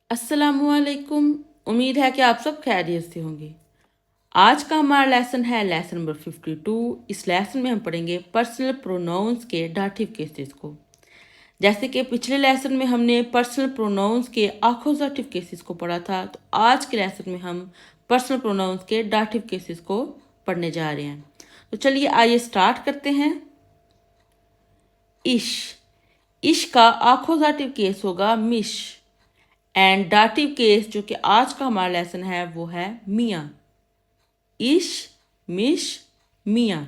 अस्सलामुअलैकुम। उम्मीद है कि आप सब खैरियत से होंगे। आज का हमारा लेसन है लेसन नंबर 52। इस लेसन में हम पढ़ेंगे पर्सनल प्रोनाउंस के डाटिव केसेस को। जैसे कि पिछले लेसन में हमने पर्सनल प्रोनाउंस के अक्यूजेटिव केसेस को पढ़ा था, तो आज के लेसन में हम पर्सनल प्रोनाउंस के डाटिव केसेस को पढ़ने जा रहे हैं। तो चलिए आइए स्टार्ट करते हैं। इश इश का अक्यूजेटिव केस होगा मिश, एंड डाटिव केस जो कि आज का हमारा लेसन है वो है मियाँ। इश, मिश, मियाँ।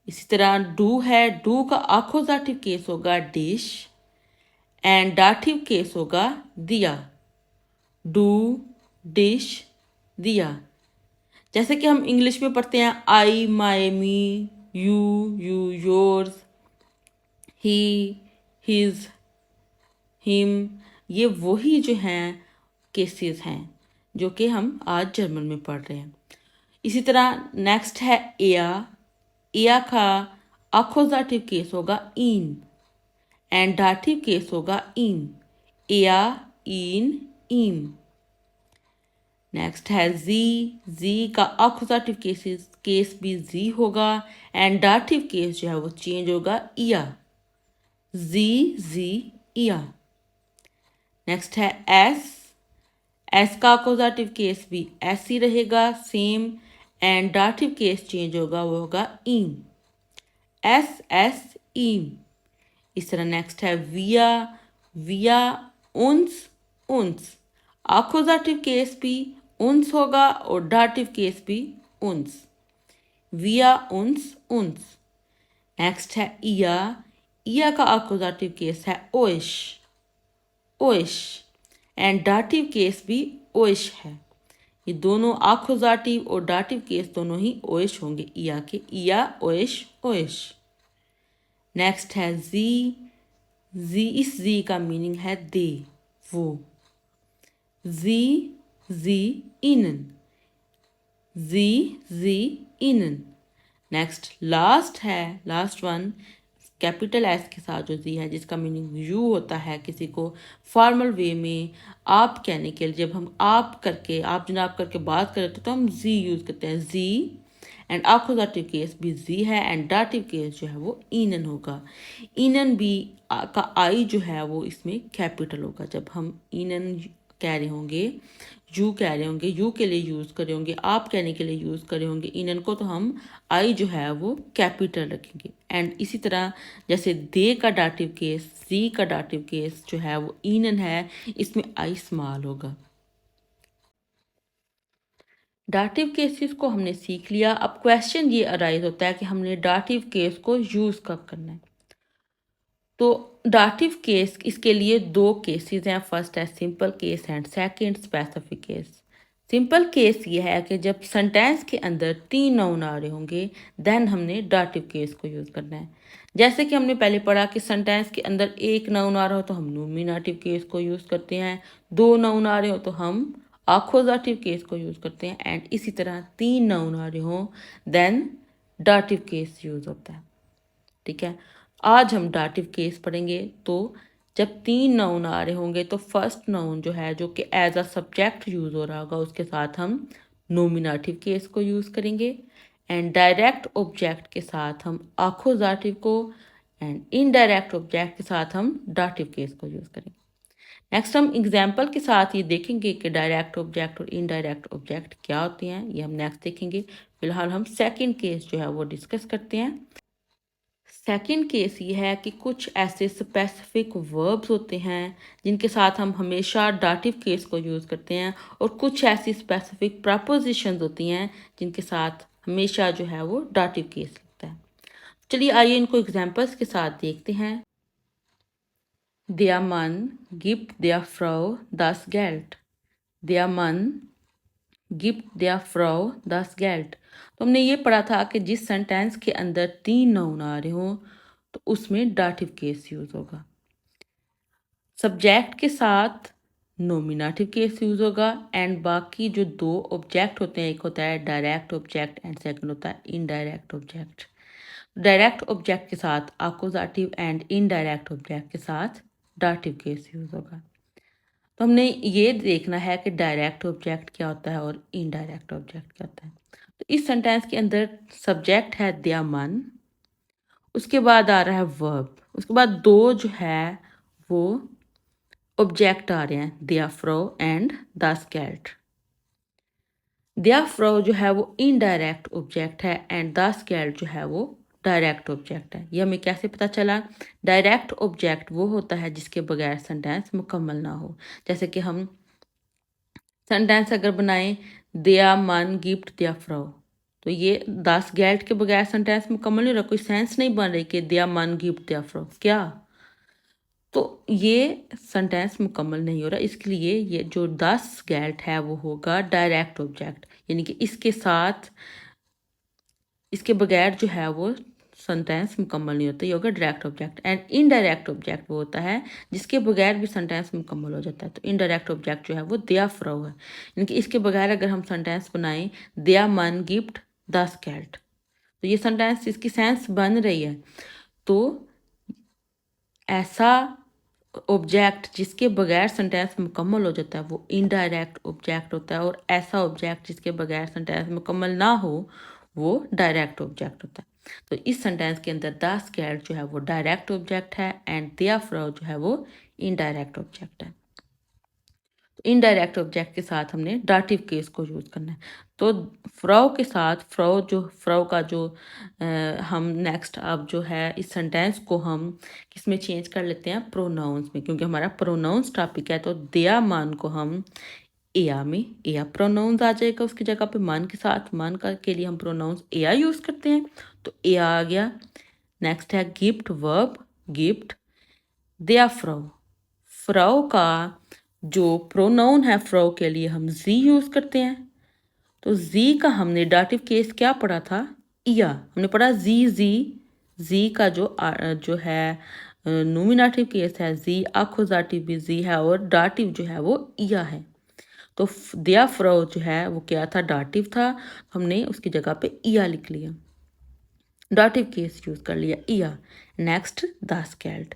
इसी तरह डू है, डू का अक्यूजेटिव केस होगा डिश, एंड डाटिव केस होगा दिया। डू, डिश, दिया। जैसे कि हम इंग्लिश में पढ़ते हैं I, my, me, you, yours, he, his, him. ये वही जो हैं केसेस हैं जो कि हम आज जर्मन में पढ़ रहे हैं। इसी तरह नेक्स्ट है एया। एया का अक्यूजेटिव केस होगा इन, एंड डाटिव केस होगा इन। एया, इन, इम। नेक्स्ट है जी। जी का अक्यूजेटिव केस भी जी होगा, एंड डाटिव केस जो है वो चेंज होगा इया। जी, जी, इया। नेक्स्ट है एस। एस का अक्यूजेटिव केस भी एस ही रहेगा same, and dative case change होगा, वो होगा ईम। एस, एस, ईम। इस तरह नेक्स्ट है विया। विया, उन्स, उन्स। अक्यूजेटिव केस भी उन्स होगा और डाटिव केस भी उन्स। विया, उन्स, उन्स। नेक्स्ट है इया। इया का अक्यूजेटिव केस है ओइश, ओइश, एंड डाटिव केस भी ओइश है। ये दोनों अक्यूजेटिव और डाटिव केस दोनों ही ओइश होंगे इया के। इया, ओइश, ओइश। नेक्स्ट है जी। जी, इस जी का मीनिंग है दे, वो। जी, जी, इनन। जी, जी, इनन। नेक्स्ट लास्ट है, लास्ट वन कैपिटल एस के साथ जो जी है, जिसका मीनिंग यू होता है। किसी को फॉर्मल वे में आप कहने के लिए, जब हम आप करके, आप जनाब करके बात करते तो हम जी यूज़ करते हैं, जी। एंड अक्यूजेटिव केस भी जी है, एंड डाटिव केस जो है वो इनन होगा। इनन भी का आई जो है वो इसमें कैपिटल होगा। जब हम इनन कह रहे होंगे, यू कह रहे होंगे, यू के लिए यूज़ कर रहे होंगे, आप कहने के लिए यूज़ कर रहे होंगे इनन को, तो हम आई जो है वो कैपिटल रखेंगे। एंड इसी तरह जैसे दे का डाटिव केस, सी का डाटिव केस जो है वो इनन है, इसमें आई स्मॉल होगा। डाटिव केसेस को हमने सीख लिया। अब क्वेश्चन ये अराइज होता है कि हमने डाटिव केस को यूज़ कब करना है। तो डाटिव केस, इसके लिए दो केसेस हैं। फर्स्ट है simple case and second specific case. Simple case ये है कि जब सेंटेंस के अंदर तीन नाउन आ रहे होंगे, देन हमने डाटिव केस को यूज़ करना है। जैसे कि हमने पहले पढ़ा कि सेंटेंस के अंदर एक नाउन आ रहा हो तो हम नोमिनेटिव केस को यूज़ करते हैं, दो नाउन आ रहे हो तो हम अक्यूजेटिव केस को यूज़ करते हैं, एंड इसी तरह तीन नाउन आ रहे हो देन डाटिव केस यूज़ होता है। ठीक है, आज हम डाटिव केस पढ़ेंगे। तो जब तीन नाउन आ रहे होंगे तो फर्स्ट नाउन जो है, जो कि एज अ सब्जेक्ट यूज़ हो रहा होगा, उसके साथ हम नोमिनेटिव केस को यूज़ करेंगे, एंड डायरेक्ट ऑब्जेक्ट के साथ हम अक्यूजेटिव को, एंड इनडायरेक्ट ऑब्जेक्ट के साथ हम डाटिव केस को यूज़ करेंगे। नेक्स्ट हम एग्जाम्पल के साथ ये देखेंगे कि डायरेक्ट ऑब्जेक्ट और इनडायरेक्ट ऑब्जेक्ट क्या होते हैं, ये हम नेक्स्ट देखेंगे। फिलहाल हम सेकेंड केस जो है वो डिस्कस करते हैं। सेकंड केस ये है कि कुछ ऐसे स्पेसिफिक वर्ब्स होते हैं जिनके साथ हम हमेशा डाटिव केस को यूज़ करते हैं, और कुछ ऐसी स्पेसिफिक प्रपोजिशंस होती हैं जिनके साथ हमेशा जो है वो डाटिव केस लगता है। चलिए आइए इनको एग्जांपल्स के साथ देखते हैं। Der Mann gibt der Frau das Geld. Der Mann gibt der Frau das Geld. तो हमने ये पढ़ा था कि जिस सेंटेंस के अंदर तीन नाउन आ रहे हों तो उसमें डाटिव केस यूज़ होगा। सब्जेक्ट के साथ नोमिनेटिव केस यूज़ होगा, एंड बाकी जो दो ऑब्जेक्ट होते हैं, एक होता है डायरेक्ट ऑब्जेक्ट एंड सेकंड होता है इनडायरेक्ट ऑब्जेक्ट। डायरेक्ट ऑब्जेक्ट के साथ अक्यूजेटिव एंड इनडायरेक्ट ऑब्जेक्ट के साथ डाटिव केस यूज़ होगा। तो हमने ये देखना है कि डायरेक्ट ऑब्जेक्ट क्या होता है और इनडायरेक्ट ऑब्जेक्ट क्या होता है। तो इस सेंटेंस के अंदर सब्जेक्ट है दिया मन, उसके बाद आ रहा है वर्ब, उसके बाद दो जो है वो ऑब्जेक्ट आ रहे हैं, दिया फ्रो एंड द स्केल्ट। दिया फ्रो जो है वो इनडायरेक्ट ऑब्जेक्ट है एंड द स्केल्ट जो है वो डायरेक्ट ऑब्जेक्ट है। ये हमें कैसे पता चला? डायरेक्ट ऑब्जेक्ट वो होता है जिसके बगैर सेंटेंस मुकम्मल ना हो। जैसे कि हम सेंटेंस अगर बनाएं, दिया मन गिफ्ट दिया फ्रो, तो ये 10 गेल्ट के बगैर सेंटेंस मुकम्मल नहीं हो रहा, कोई सेंस नहीं बन रही कि दिया मन गिफ्ट दिया फ्रो क्या, तो ये सेंटेंस मुकम्मल नहीं हो रहा। इसके लिए ये जो 10 गेल्ट है वो होगा डायरेक्ट ऑब्जेक्ट, यानी कि इसके साथ इसके बगैर जो है वो सेंटेंस मुकम्मल नहीं होता, ये होगा direct object. And indirect object वो होता है जिसके बगैर भी सेंटेंस मुकम्मल हो जाता है। तो इनडायरेक्ट ऑब्जेक्ट जो है वो दिया फ्रो है, यानी कि इसके बगैर अगर हम सेंटेंस बनाएं, दिया मन गिफ्ट द स्केल्ट, तो ये सेंटेंस इसकी सेंस बन रही है। तो ऐसा ऑब्जेक्ट जिसके बगैर सेंटेंस मुकम्मल हो जाता है वो इनडायरेक्ट ऑब्जेक्ट होता है, और ऐसा ऑब्जेक्ट जिसके बगैर सेंटेंस मुकम्मल ना हो वो डायरेक्ट ऑब्जेक्ट होता है। तो इस सेंटेंस के अंदर द स्केल्ट जो है वो डायरेक्ट ऑब्जेक्ट है एंड दिया फ्रो जो है वो इनडायरेक्ट ऑब्जेक्ट है। इनडायरेक्ट ऑब्जेक्ट के साथ हमने डाटिव केस को यूज़ करना है। तो फ्रो के साथ फ्रो का जो हम नेक्स्ट अब जो है इस सेंटेंस को हम किस में चेंज कर लेते हैं, प्रोनाउंस में, क्योंकि हमारा प्रोनाउंस टॉपिक है। तो दिया मान को हम एया में, एया प्रोनाउंस आ जाएगा उसकी जगह पे, मान के साथ मान का के लिए हम प्रोनाउंस एया यूज़ करते हैं, तो एया आ गया। नेक्स्ट है गिफ्ट वर्ब गिफ्ट, दिया फ्रो, फ्रो का जो प्रोनाउन है फ्रो के लिए हम जी यूज़ करते हैं। तो जी का हमने डाटिव केस क्या पढ़ा था, इया, हमने पढ़ा जी जी, जी का जो है नोमिनेटिव केस है जी, आखोजाटिव भी जी है और डाटिव जो है वो इया है। तो दिया फ्रो जो है वो क्या था, डाटिव था, हमने उसकी जगह पे इया लिख लिया, डाटिव केस यूज कर लिया इया। नेक्स्ट द स्केल्ट,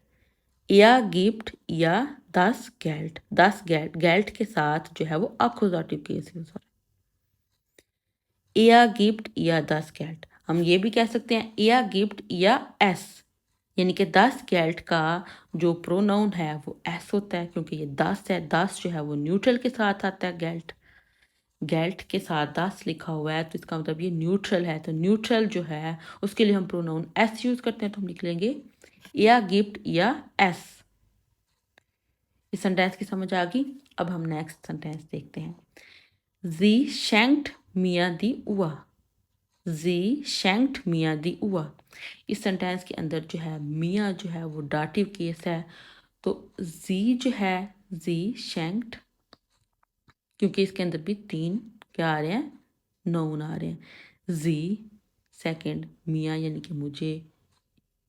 या गिफ्ट या 10 गेल्ट, 10 गेल्ट, गेल्ट के साथ जो है वो अक्यूजेटिव केस यूज हो रहा है, या गिफ्ट या 10 गेल्ट। हम ये भी कह सकते हैं या गिफ्ट या एस, यानी कि 10 गेल्ट का जो प्रोनाउन है वो एस होता है, क्योंकि ये 10 है, 10 जो है वो न्यूट्रल के साथ आता है, गेल्ट गेल्ट के साथ 10 लिखा हुआ है, तो इसका मतलब ये न्यूट्रल है। तो न्यूट्रल जो है उसके लिए हम प्रोनाउन एस यूज करते हैं, तो हम लिख लेंगे या गिफ्ट या एस। इस सेंटेंस की समझ आ गई। अब हम नेक्स्ट सेंटेंस देखते हैं, जी शैंक्ट मियाँ दी उआ, जी शैंक्ट मियाँ दी उआ। इस सेंटेंस के अंदर जो है मियाँ जो है वो डाटिव केस है, तो जी जो है जी शैंक्ट, क्योंकि इसके अंदर भी 3 क्या आ रहे हैं, नाउन आ रहे हैं। जी सेकंड मियाँ यानी कि मुझे,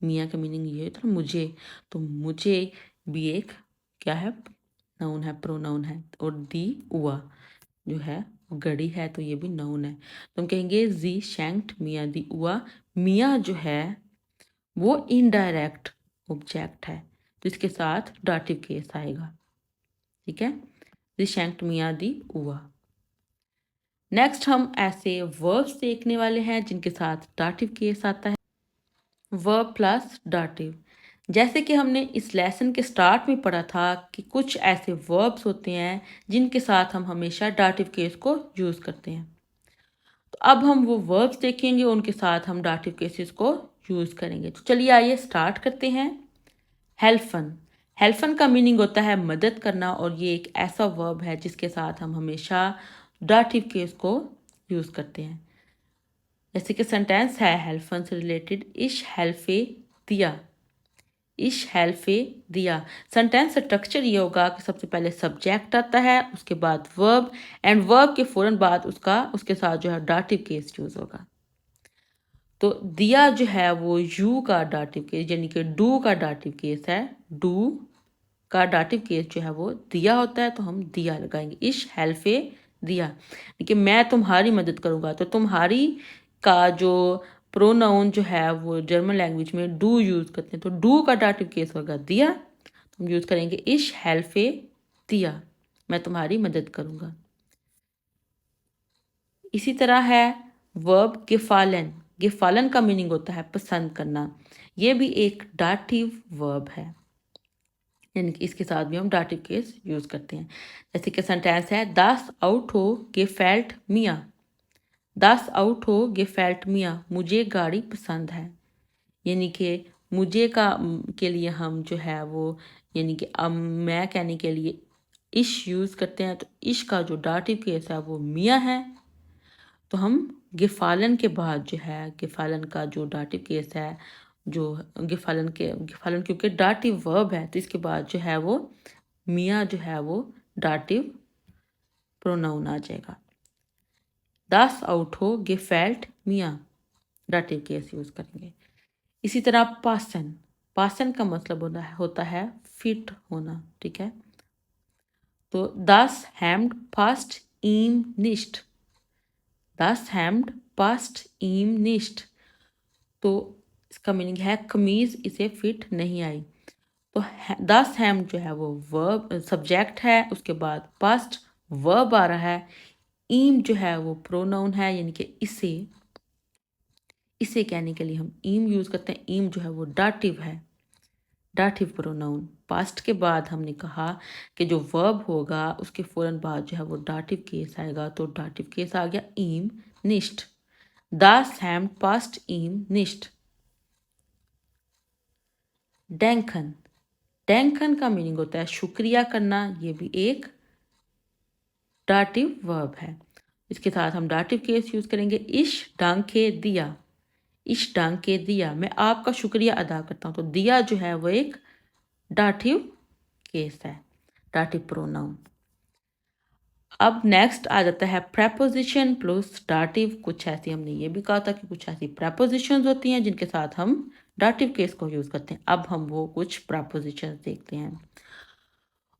मियाँ का मीनिंग ये होता है मुझे, तो मुझे भी एक क्या है, नाउन है, प्रोनाउन है। और दी उआ जो है घड़ी है, तो ये भी नाउन है, तो हम कहेंगे जी शैंक्ट मियाँ दी उआ। मियाँ जो है वो इनडायरेक्ट ऑब्जेक्ट है, तो इसके साथ डाटिव केस आएगा, ठीक है, जी शैंक्ट मियाँ दी उआ। नेक्स्ट हम ऐसे वर्ब्स देखने वाले हैं जिनके साथ डाटिव केस आता है, वर्ब प्लस डाटिव। जैसे कि हमने इस लेसन के स्टार्ट में पढ़ा था कि कुछ ऐसे वर्ब्स होते हैं जिनके साथ हम हमेशा डाटिव केस को यूज़ करते हैं। तो अब हम वो वर्ब्स देखेंगे, उनके साथ हम डाटिव केसेस को यूज़ करेंगे। तो चलिए आइए स्टार्ट करते हैं। हेल्फन, हेल्फन का मीनिंग होता है मदद करना, और ये एक ऐसा वर्ब है जिसके साथ हम हमेशा डाटिव केस को यूज़ करते हैं। जैसे कि सेंटेंस है हेल्फन से रिलेटेड, इश हेल्फे दिया, इश हेल्फे दिया। सेंटेंस स्ट्रक्चर ये होगा कि सबसे पहले सब्जेक्ट आता है, उसके बाद वर्ब, एंड वर्ब के फौरन बाद उसके साथ जो है डाटिव केस यूज होगा। तो दिया जो है वो यू का डाटिव केस यानी कि डू का डाटिव केस है, डू का डाटिव केस जो है वो दिया होता है, तो हम दिया लगाएंगे, इश हेल्फे दिया, लेकिन मैं तुम्हारी मदद करूंगा, तो तुम्हारी का जो प्रोनाउन जो है वो जर्मन लैंग्वेज में डू यूज करते हैं, तो डू का डाटिव केस होगा दिया, तो हम यूज करेंगे इश हेल्फे दिया। मैं तुम्हारी मदद करूँगा। इसी तरह है वर्ब गेफालन। गेफालन का मीनिंग होता है पसंद करना। ये भी एक डाटिव वर्ब है, यानी कि इसके साथ भी हम डाटिव केस यूज़ करते हैं। जैसे कि सेंटेंस है दास आउट हो गेफेल्ट मिया। दास आउट हो गेफेल्ट मिया, मुझे गाड़ी पसंद है। यानी कि मुझे का के लिए हम जो है वो, यानी कि मैं कहने के लिए इश यूज़ करते हैं। तो इश का जो डाटिव केस है वो मिया है। तो हम गिफालन के बाद जो है, गिफालन का जो डाटिव केस है, जो गिफालन क्योंकि डाटिव वर्ब है, तो इसके बाद जो है वो मिया जो है वो डाटिव प्रोनाउन आ जाएगा। दास आउट हो गेफेल्ट मिया, डाटिव केस यूज करेंगे। इसी तरह पासन। पासन का मतलब होता है फिट होना, ठीक है। तो दास हैम्ड फास्ट ईम निस्ट। दास हैम्ड पास्ट ईम निस्ट, तो इसका मीनिंग है कमीज इसे फिट नहीं आई। तो दास हैम्ड जो है वो वर्ब सब्जेक्ट है, उसके बाद पास्ट वर्ब आ रहा है। ईम जो है वो प्रोनाउन है, यानी कि इसे कहने के लिए हम ईम यूज करते हैं। ईम जो है वो डाटिव है, डाटिव प्रोनाउन। पास्ट के बाद हमने कहा कि जो वर्ब होगा उसके फौरन बाद जो है वो डाटिव केस आएगा। तो डाटिव केस आ गया ईम निस्ट। दास हैम्ड पास्ट ईम निस्ट। डैंखन। डैंखन का मीनिंग होता है शुक्रिया करना। ये भी एक डाटिव वर्ब है। इसके साथ हम डाटिव केस यूज करेंगे इश डांके दिया। इश डांके दिया, मैं आपका शुक्रिया अदा करता हूँ। तो दिया जो है वो एक डाटिव केस है, डाटिव प्रोनाउन। अब नेक्स्ट आ जाता है प्रेपोजिशन प्लस डाटिव। कुछ ऐसी, हमने ये भी कहा था कि कुछ ऐसी प्रेपोजिशंस होती हैं जिनके साथ हम डाटिव केस को यूज करते हैं। अब हम वो कुछ प्रेपोजिशंस देखते हैं।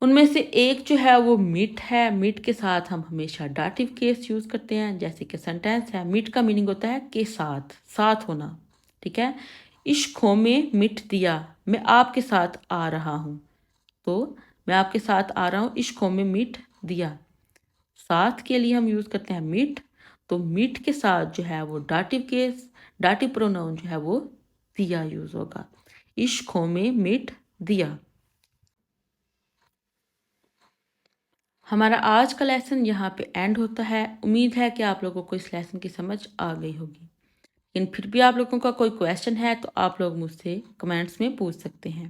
उनमें से एक जो है वो मीट है। मीट के साथ हम हमेशा डाटिव केस यूज करते हैं। जैसे कि सेंटेंस है, मीट का मीनिंग होता है के साथ, साथ होना, ठीक है। इश्कों में मिट दिया, मैं आपके साथ आ रहा हूँ। तो मैं आपके साथ आ रहा हूँ, इश्कों में मिट दिया। साथ के लिए हम यूज करते हैं मीट। तो मीट के साथ जो है वो डाटिव केस, डाटिव प्रोनाउन जो है वो दिया यूज होगा। इश्कों में मिट दिया। हमारा आज का लेसन यहाँ पे एंड होता है। उम्मीद है कि आप लोगों को इस लेसन की समझ आ गई होगी। लेकिन फिर भी आप लोगों का कोई क्वेश्चन है तो आप लोग मुझसे कमेंट्स में पूछ सकते हैं।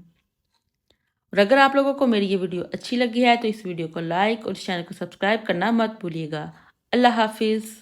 और अगर आप लोगों को मेरी ये वीडियो अच्छी लगी है तो इस वीडियो को लाइक और इस चैनल को सब्सक्राइब करना मत भूलिएगा। अल्लाह हाफिज़।